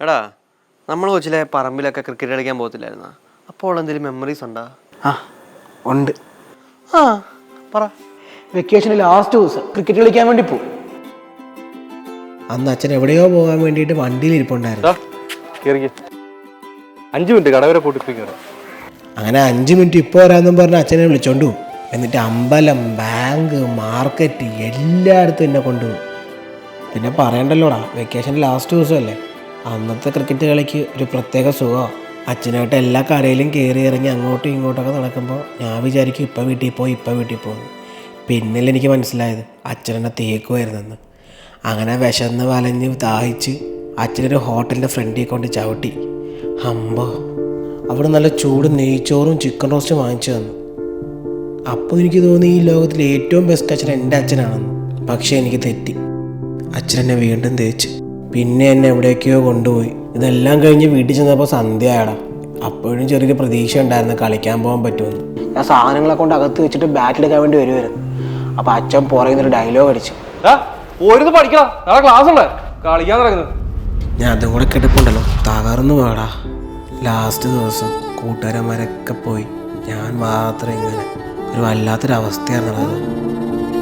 എടാ നമ്മൾ കൊച്ചിലെ പറമ്പിലൊക്കെ ക്രിക്കറ്റ് കളിക്കാൻ പോകത്തില്ലായിരുന്നാ? അപ്പോൾ എന്തെങ്കിലും മെമ്മറീസ് ഉണ്ടോ? ആ ഉണ്ട്. ആ പറ. വെക്കേഷന് ലാസ്റ്റ് ദിവസം ക്രിക്കറ്റ് കളിക്കാൻ വേണ്ടി പോകും. അന്ന് അച്ഛൻ എവിടെയോ പോകാൻ വേണ്ടിയിട്ട് വണ്ടിയിൽ ഇരിപ്പുണ്ടായിരുന്നു. 5 മിനിറ്റ് കട വരെ പൊട്ടിപ്പിക്കണം. അങ്ങനെ 5 മിനിറ്റ് ഇപ്പോൾ വരാമെന്നും പറഞ്ഞ് അച്ഛനെ വിളിച്ചോണ്ടു പോകും. എന്നിട്ട് അമ്പലം, ബാങ്ക്, മാർക്കറ്റ് എല്ലായിടത്തും എന്നെ കൊണ്ടുപോകും. പിന്നെ പറയണ്ടല്ലോടാ, വെക്കേഷൻ ലാസ്റ്റ് ദിവസമല്ലേ. അന്നത്തെ ക്രിക്കറ്റ് കളിക്ക് ഒരു പ്രത്യേക സുഖമാണ്. അച്ഛനായിട്ട് എല്ലാ കടയിലും കയറി ഇറങ്ങി അങ്ങോട്ടും ഇങ്ങോട്ടൊക്കെ നടക്കുമ്പോൾ ഞാൻ വിചാരിക്കും ഇപ്പം വീട്ടിൽ പോകുന്നു. പിന്നല്ലേ എനിക്ക് മനസ്സിലായത് അച്ഛനെന്നെ തേക്കുമായിരുന്നെന്ന്. അങ്ങനെ വിശന്ന് വലഞ്ഞ് ദാഹിച്ച് അച്ഛനൊരു ഹോട്ടലിൻ്റെ ഫ്രണ്ടിൽ കൊണ്ട് ചവിട്ടി. അമ്പോ, അവിടെ നല്ല ചൂട് നെയ്ച്ചോറും ചിക്കൻ റോസ്റ്റും വാങ്ങിച്ചു തന്നു. അപ്പോൾ എനിക്ക് തോന്നി ഈ ലോകത്തിലെ ഏറ്റവും ബെസ്റ്റ് അച്ഛൻ എൻ്റെ അച്ഛനാണെന്ന്. പക്ഷേ എനിക്ക് തെറ്റി. അച്ഛനെന്നെ വീണ്ടും തേച്ച് പിന്നെ എന്നെ എവിടേക്കോ കൊണ്ടുപോയി. ഇതെല്ലാം കഴിഞ്ഞ് വീട്ടിൽ ചെന്നപ്പോൾ സന്ധ്യയാടാ. അപ്പോഴും ചെറിയൊരു പ്രതീക്ഷ ഉണ്ടായിരുന്നു കളിക്കാൻ പോകാൻ പറ്റുമെന്ന്. ഞാൻ സാധനങ്ങളെ കൊണ്ട് അകത്ത് വെച്ചിട്ട് ബാറ്റിലെടുക്കാൻ വേണ്ടി വരുമായിരുന്നു. അപ്പോൾ അച്ഛൻ പുറകിൽ നിന്നൊരു ഡയലോഗ് അടിച്ചു. പഠിക്കണം, നാളെ ക്ലാസ് ഉണ്ട്, കളിക്കാൻ തുടങ്ങുന്നത്. ഞാൻ അതും കൂടെ കിടപ്പുണ്ടല്ലോ, തകർന്നു പോടാ. ലാസ്റ്റ് ദിവസം കൂട്ടുകാരന്മാരൊക്കെ പോയി, ഞാൻ മാത്രം ഇങ്ങനെ. ഒരു വല്ലാത്തൊരവസ്ഥയായിരുന്നു അത്.